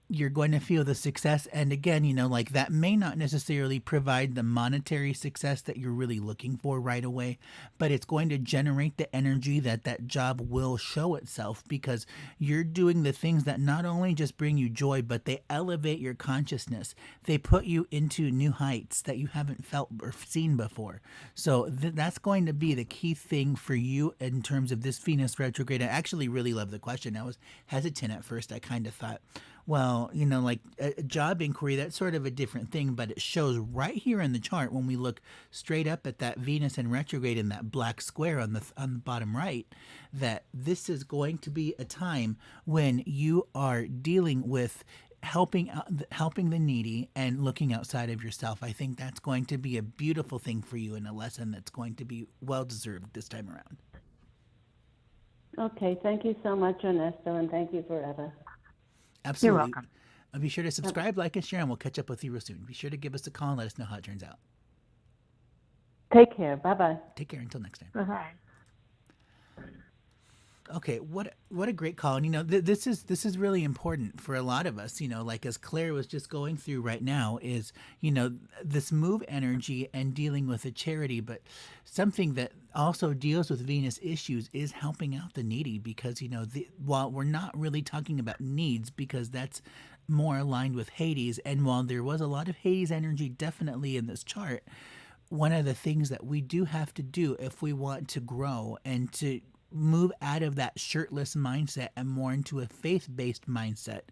you're going to feel the success. And again, like that may not necessarily provide the monetary success that you're really looking for right away, but it's going to generate the energy that job will show itself, because you're doing the things that not only just bring you joy, but they elevate your consciousness. They put you into new heights that you haven't felt or seen before. So that's going to be the key thing for you in terms of this Venus retrograde. I actually really love the question. I was hesitant at first. I kind of thought, well, like a job inquiry, that's sort of a different thing, but it shows right here in the chart when we look straight up at that Venus in retrograde in that black square on the bottom right, that this is going to be a time when you are dealing with helping the needy and looking outside of yourself. I think that's going to be a beautiful thing for you, and a lesson that's going to be well deserved this time around. Okay, thank you so much, Ernesto, and thank you forever. Absolutely. You're welcome. Be sure to subscribe, like, and share, and we'll catch up with you real soon. Be sure to give us a call and let us know how it turns out. Take care. Bye-bye. Take care until next time. Bye-bye. Okay, what a great call. And this is really important for a lot of us, like as Claire was just going through right now, is this move energy and dealing with a charity, but something that also deals with Venus issues is helping out the needy, because while we're not really talking about needs, because that's more aligned with Hades, and while there was a lot of Hades energy definitely in this chart, one of the things that we do have to do if we want to grow and to move out of that shirtless mindset and more into a faith-based mindset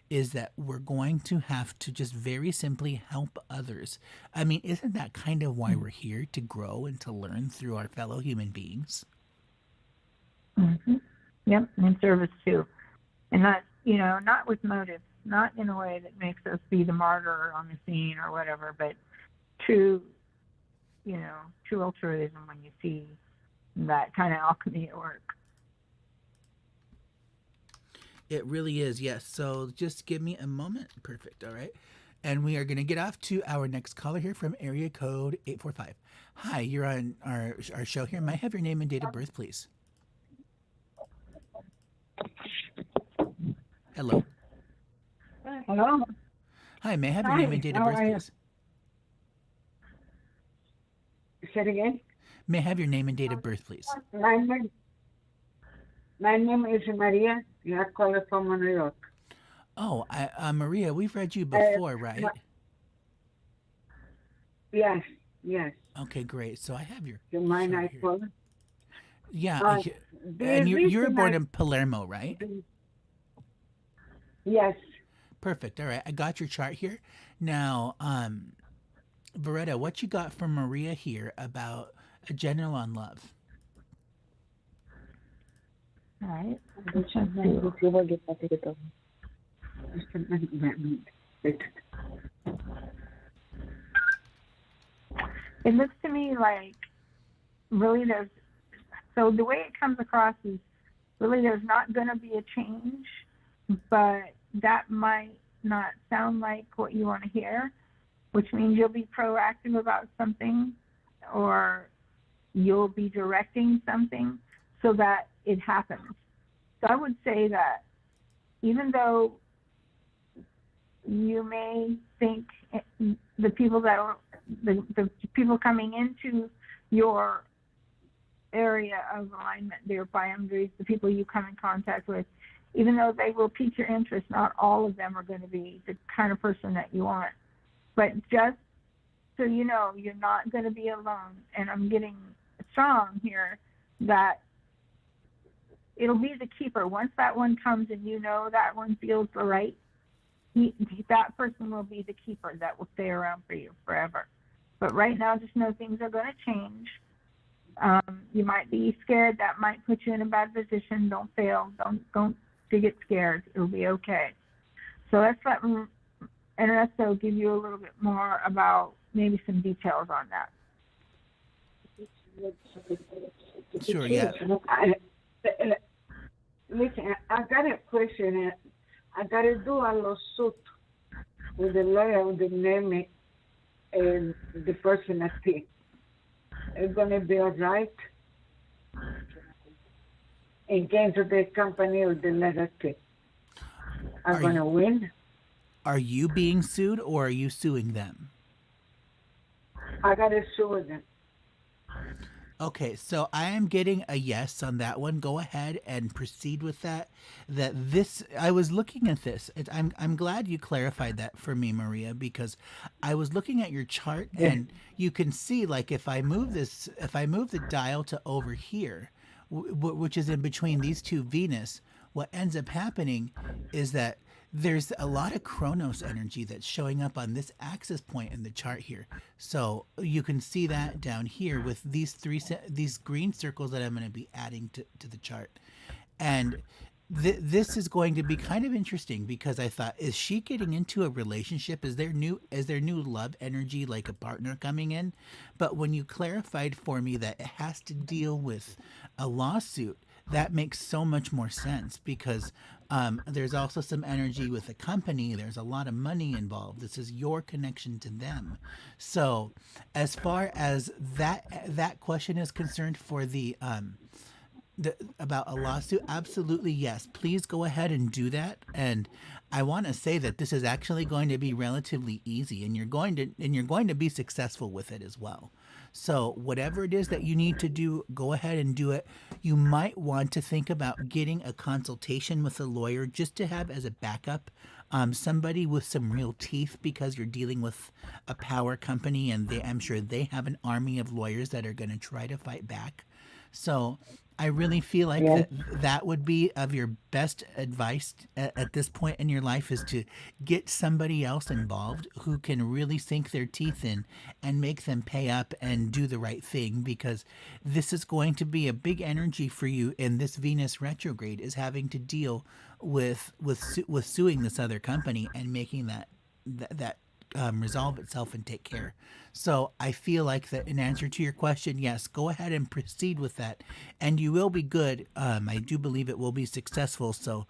is that we're going to have to just very simply help others. I mean, isn't that kind of why we're here, to grow and to learn through our fellow human beings? Mm-hmm. Yep, and service too. And not with motive, not in a way that makes us be the martyr on the scene or whatever, but true altruism when you see that kind of alchemy at work. It really is, yes. So just give me a moment. Perfect. All right. And we are going to get off to our next caller here from area code 845. Hi, you're on our show here. May I have your name and date of birth, please? Hello. Hello. Hi, may I have your name and date of birth, please? Say it again. May I have your name and date of birth, please? My name is Maria. You are calling from New York. Oh, Maria, we've read you before, right? Yes. Yes. Okay, great. So I have your Do you mind chart I here. call? Yeah, The and you were reason born in Palermo, right? yes. Perfect. All right, I got your chart here. Now, Beretta, what you got from Maria here about a general on love? All right. It looks to me like really so the way it comes across is really there's not going to be a change, but that might not sound like what you want to hear, which means you'll be proactive about something or you'll be directing something so that it happens. So I would say that even though you may think the people that are the people coming into your area of alignment, their boundaries, the people you come in contact with, even though they will pique your interest, not all of them are going to be the kind of person that you want. But just so you know, you're not going to be alone. And I'm getting strong here that it'll be the keeper. Once that one comes and you know that one feels the right, that person will be the keeper that will stay around for you forever. But right now, just know things are going to change. You might be scared. That might put you in a bad position. Don't fail. Don't get scared. It'll be okay. So let's let Ernesto give you a little bit more about maybe some details on that. Sure, yeah. Listen, I got a question. I got to do a lawsuit with the lawyer with the name and the person I think. It's going to be all right against the company or the letter T. I'm going to win. Are you being sued or are you suing them? I got to sue them. Okay, so I am getting a yes on that one. Go ahead and proceed with that. I was looking at this. I'm glad you clarified that for me, Maria, because I was looking at your chart and you can see, like, if I move the dial to over here, which is in between these two Venus, what ends up happening is that there's a lot of Chronos energy that's showing up on this axis point in the chart here. So you can see that down here with these green circles that I'm going to be adding to the chart. And this is going to be kind of interesting because I thought, is she getting into a relationship? Is there new love energy, like a partner coming in? But when you clarified for me that it has to deal with a lawsuit, that makes so much more sense because there's also some energy with the company. There's a lot of money involved. This is your connection to them. So as far as that question is concerned for about a lawsuit, absolutely yes. Please go ahead and do that. And I want to say that this is actually going to be relatively easy, and you're going to be successful with it as well. So whatever it is that you need to do, go ahead and do it. You might want to think about getting a consultation with a lawyer just to have as a backup, somebody with some real teeth, because you're dealing with a power company, and I'm sure they have an army of lawyers that are going to try to fight back. So I really feel like that would be of your best advice at this point in your life, is to get somebody else involved who can really sink their teeth in and make them pay up and do the right thing, because this is going to be a big energy for you in this Venus retrograde, is having to deal with suing this other company and making that resolve itself and take care. So I feel like that in answer to your question, yes, go ahead and proceed with that, and you will be good. I do believe it will be successful. So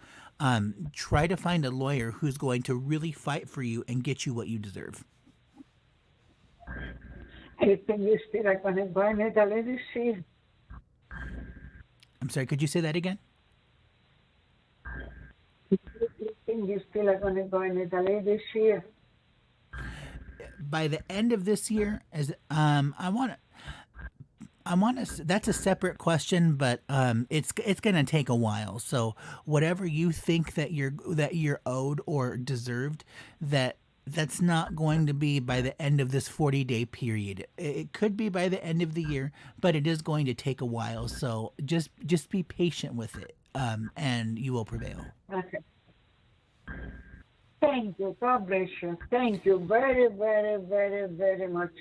try to find a lawyer who's going to really fight for you and get you what you deserve. I think you still are going to go in Italy this year. I'm sorry, could you say that again? I think you still are going to go in Italy this year. By the end of this year, as I want to. That's a separate question, but it's going to take a while. So whatever you think that you're owed or deserved, that that's not going to be by the end of this 40-day period. It could be by the end of the year, but it is going to take a while. So just be patient with it, and you will prevail. Okay. Thank you. God bless you. Thank you very, very, very, very much.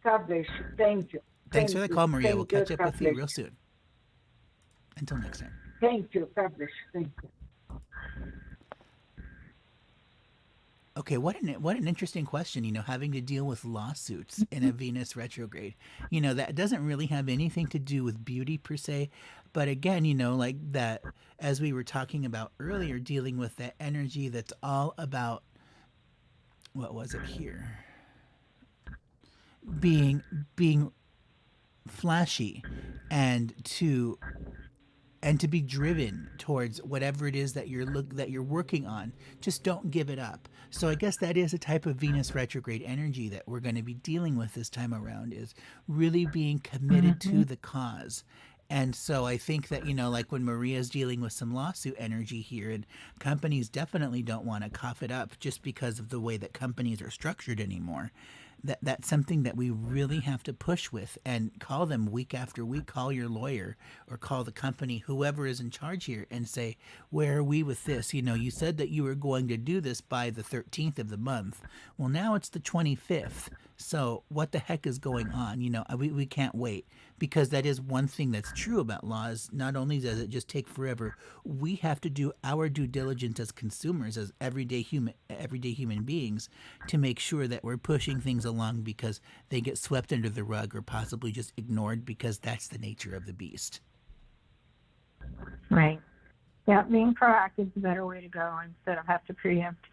God bless you. Thank you. Thanks Thank for the you. call, Maria. Thank We'll catch you. up God with you bless real soon. Until next time. Thank you. God bless you. Thank you. Okay, what an interesting question, having to deal with lawsuits in a Venus retrograde. That doesn't really have anything to do with beauty per se, but again, like that, as we were talking about earlier, dealing with that energy that's all about, what was it here? Being flashy and to be driven towards whatever it is that you're working on. Just don't give it up. So I guess that is a type of Venus retrograde energy that we're going to be dealing with this time around, is really being committed to the cause. And so I think that, like when Maria's dealing with some lawsuit energy here, and companies definitely don't want to cough it up just because of the way that companies are structured anymore. That's something that we really have to push with and call them week after week. Call your lawyer or call the company, whoever is in charge here, and say, where are we with this? You said that you were going to do this by the 13th of the month. Well, now it's the 25th. So what the heck is going on? We can't wait, because that is one thing that's true about laws. Not only does it just take forever, we have to do our due diligence as consumers, as everyday human beings, to make sure that we're pushing things along, because they get swept under the rug or possibly just ignored, because that's the nature of the beast. Right. Yeah, being proactive is a better way to go instead of have to preempt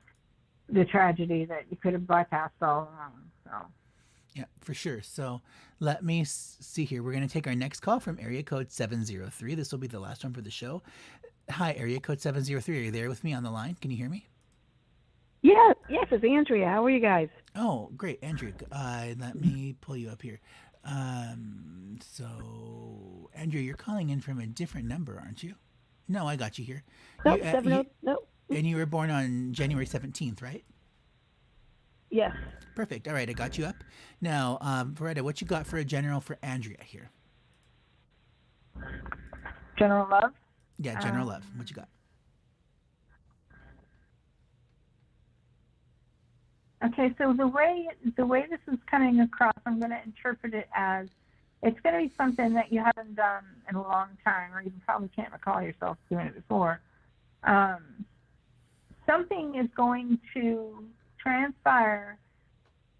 the tragedy that you could have bypassed all along. So. Yeah, for sure. So let me see here. We're going to take our next call from area code 703. This will be the last one for the show. Hi, area code 703. Are you there with me on the line? Can you hear me? Yeah, yes, it's Andrea. How are you guys? Oh, great, Andrea. Let me pull you up here. So, Andrea, you're calling in from a different number, aren't you? No, I got you here. Nope, nope. And you were born on January 17th, right? Yes. Perfect. All right, I got you up. Now, Veretta, what you got for a general for Andrea here? General love? Yeah, general love. What you got? Okay, so the way this is coming across, I'm going to interpret it as it's going to be something that you haven't done in a long time, or you probably can't recall yourself doing it before. Something is going to transpire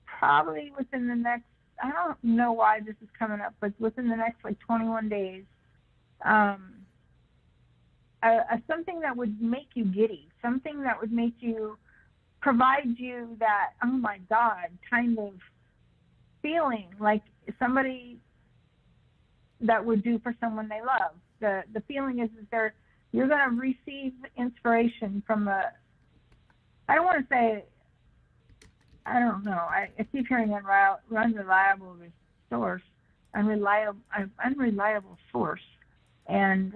probably within the next, I don't know why this is coming up, but within the next 21 days, something that would make you giddy, something that would make you, provide you that, oh my God, kind of feeling like somebody that would do for someone they love. The feeling is that you're going to receive inspiration from I don't want to say, I don't know. I keep hearing unreliable source, unreliable source, and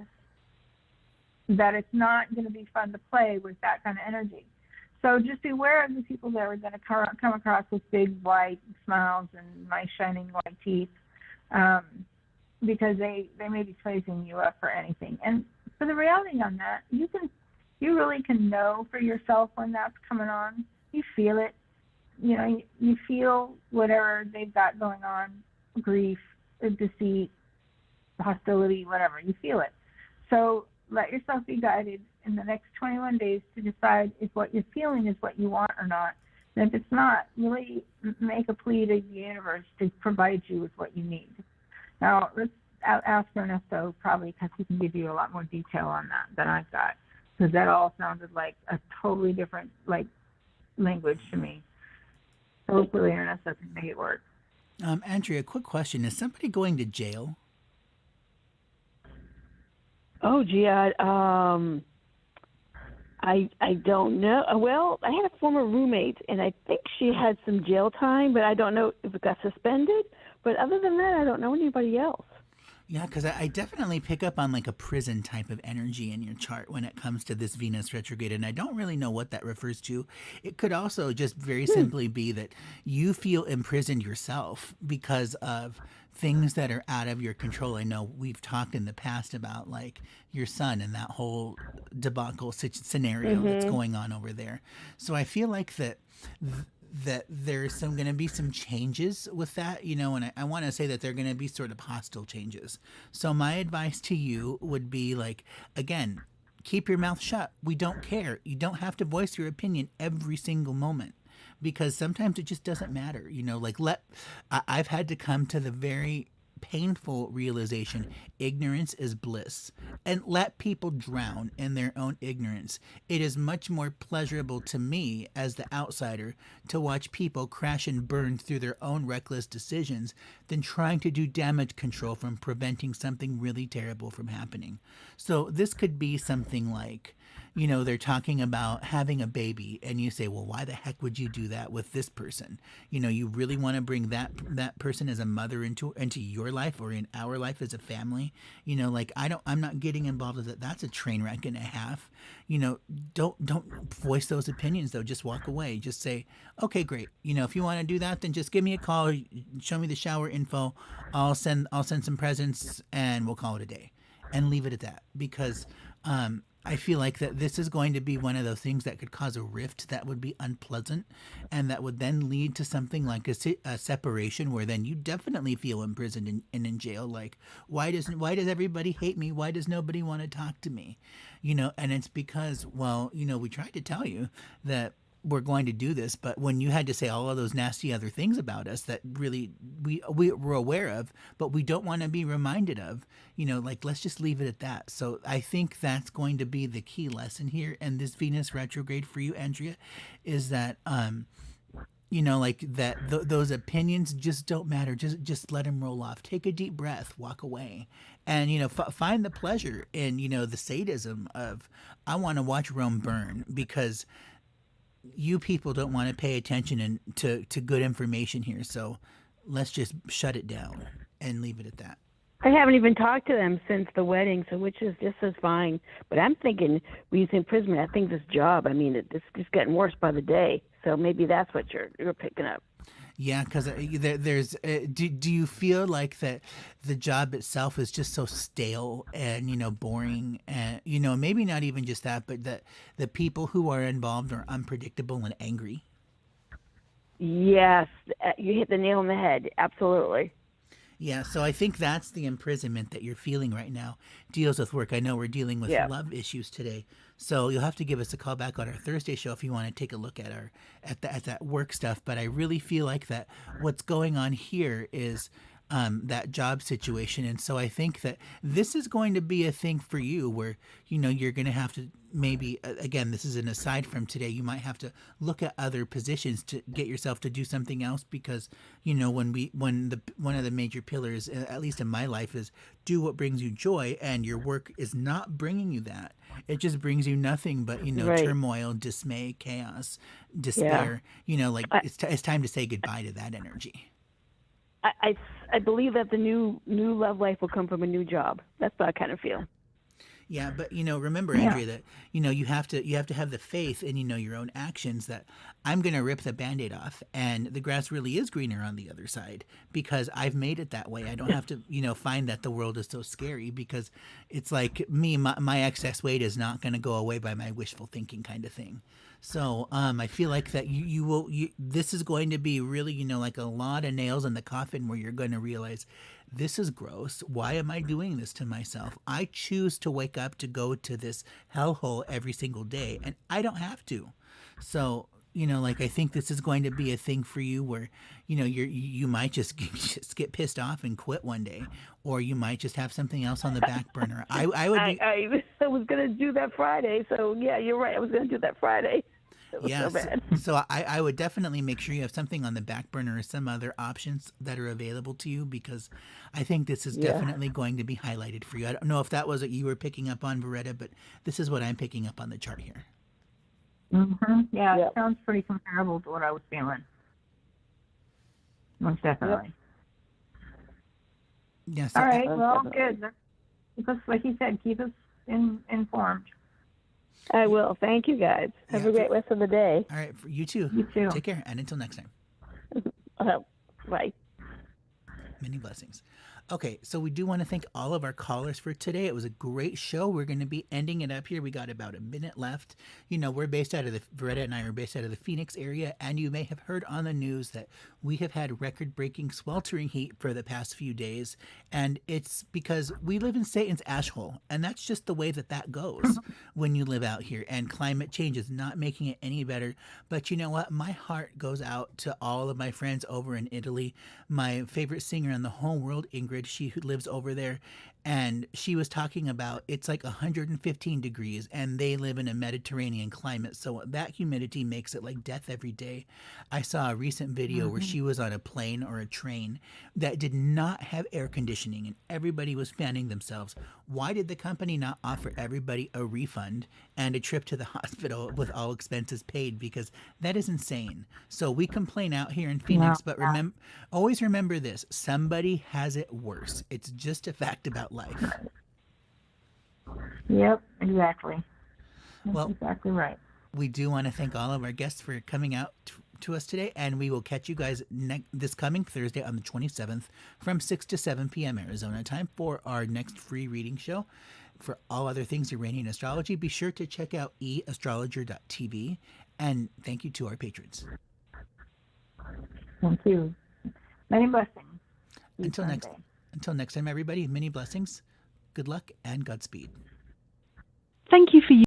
that it's not going to be fun to play with that kind of energy. So just beware of the people that are going to come across with big white smiles and nice shining white teeth, because they may be sizing you up for anything. And for the reality on that, you really can know for yourself when that's coming on. You feel it. You feel whatever they've got going on, grief, deceit, hostility, whatever. You feel it. So let yourself be guided in the next 21 days to decide if what you're feeling is what you want or not. And if it's not, really make a plea to the universe to provide you with what you need. Now, let's ask Ernesto, probably, because he can give you a lot more detail on that than I've got, because that all sounded like a totally different language to me. So hopefully Ernesto can make it work. Andrea, quick question. Is somebody going to jail? Oh, gee, I don't know. Well, I had a former roommate, and I think she had some jail time, but I don't know if it got suspended. But other than that, I don't know anybody else. Yeah, because I definitely pick up on like a prison type of energy in your chart when it comes to this Venus retrograde, and I don't really know what that refers to. It could also just very simply be that you feel imprisoned yourself because of things that are out of your control. I know we've talked in the past about like your son and that whole debacle scenario that's Mhm. going on over there. So I feel like that there's some going to be some changes with that, and I want to say that they're going to be sort of hostile changes. So my advice to you would be like, again, keep your mouth shut. We don't care. You don't have to voice your opinion every single moment because sometimes it just doesn't matter. Like I've had to come to the very painful realization ignorance is bliss, and let people drown in their own ignorance. It is much more pleasurable to me as the outsider to watch people crash and burn through their own reckless decisions than trying to do damage control from preventing something really terrible from happening. So this could be something like, they're talking about having a baby, and you say, well, why the heck would you do that with this person? You really want to bring that person as a mother into your life or in our life as a family. Like I'm not getting involved with it. That's a train wreck and a half. Don't voice those opinions though. Just walk away. Just say, okay, great. If you want to do that, then just give me a call. Or show me the shower info. I'll send some presents, and we'll call it a day, and leave it at that. Because I feel like that this is going to be one of those things that could cause a rift that would be unpleasant, and that would then lead to something like a separation where then you definitely feel imprisoned and in jail. Like, why does everybody hate me? Why does nobody want to talk to me? And it's because, well, we tried to tell you that we're going to do this, but when you had to say all of those nasty other things about us that really we were aware of, but we don't want to be reminded of, like, let's just leave it at that. So I think that's going to be the key lesson here. And this Venus retrograde for you, Andrea, is that like that those opinions just don't matter. Just let them roll off. Take a deep breath, walk away, and find the pleasure in the sadism of, I want to watch Rome burn, because you people don't want to pay attention to good information here. So let's just shut it down and leave it at that. I haven't even talked to them since the wedding, so which is just as fine. But I'm thinking, when you say imprisonment, I think this job, I mean, it's just getting worse by the day. So maybe that's what you're picking up. Yeah, because there's. Do you feel like that the job itself is just so stale and boring, and maybe not even just that, but that the people who are involved are unpredictable and angry? Yes, you hit the nail on the head. Absolutely. Yeah, so I think that's the imprisonment that you're feeling right now. Deals with work. I know we're dealing with love issues today, so you'll have to give us a call back on our Thursday show if you want to take a look at at that work stuff. But I really feel like that what's going on here is that job situation, and so I think that this is going to be a thing for you where you're going to have to maybe, again, this is an aside from today, you might have to look at other positions to get yourself to do something else, because one of the major pillars, at least in my life, is do what brings you joy, and your work is not bringing you that. It just brings you nothing but Right. turmoil, dismay, chaos, despair. It's time to say goodbye to that energy. I believe that the new love life will come from a new job. That's what I kind of feel. Yeah, but remember, Andrea, that you have to have the faith in your own actions, that I'm going to rip the Band-Aid off, and the grass really is greener on the other side, because I've made it that way. I don't have to find that the world is so scary, because it's like me, my excess weight is not going to go away by my wishful thinking kind of thing. So I feel like that this is going to be really like a lot of nails in the coffin, where you're going to realize, this is gross. Why am I doing this to myself? I choose to wake up to go to this hellhole every single day, and I don't have to. So I think this is going to be a thing for you where you might just get pissed off and quit one day, or you might just have something else on the back burner. I was going to do that Friday, so yeah, you're right. I was going to do that Friday. It was so bad. So I would definitely make sure you have something on the back burner or some other options that are available to you, because I think this is definitely going to be highlighted for you. I don't know if that was what you were picking up on, Beretta, but this is what I'm picking up on the chart here. Mm-hmm. Yeah, Yep. it sounds pretty comparable to what I was feeling. Most definitely. Yeah. So All right. Well, Definitely. good. Keep us, like you said, keep us informed. I will. Thank you, guys. Have Yeah, a great rest of the day. all right. For you too. You too. Take care. And until next time, Bye. many blessings. Okay, so we do want to thank all of our callers for today. It was a great show. We're going to be ending it up here. We got about a minute left. You know, we're based out of Veretta and I are based out of the Phoenix area, and you may have heard on the news that we have had record-breaking sweltering heat for the past few days, and it's because we live in Satan's ash hole, and that's just the way that goes when you live out here, and climate change is not making it any better. But you know what? My heart goes out to all of my friends over in Italy. My favorite singer in the whole world, Ingrid, she who lives over there, and she was talking about it's like 115 degrees and they live in a Mediterranean climate, so that humidity makes it like death every day. I saw a recent video where she was on a plane or a train that did not have air conditioning and everybody was fanning themselves. Why did the company not offer everybody a refund and a trip to the hospital with all expenses paid? Because that is insane. So we complain out here in Phoenix, but always remember this: somebody has it worse. It's just a fact about life. Yep, exactly. That's Well, exactly right. we do want to thank all of our guests for coming out to us today, and we will catch you guys this coming Thursday on the 27th from 6 to 7 p.m. Arizona time for our next free reading show. For all other things Uranian astrology, be sure to check out eastrologer.tv, and thank you to our patrons. Thank you. Many blessings. Until next time, everybody, many blessings, good luck, and Godspeed. Thank you for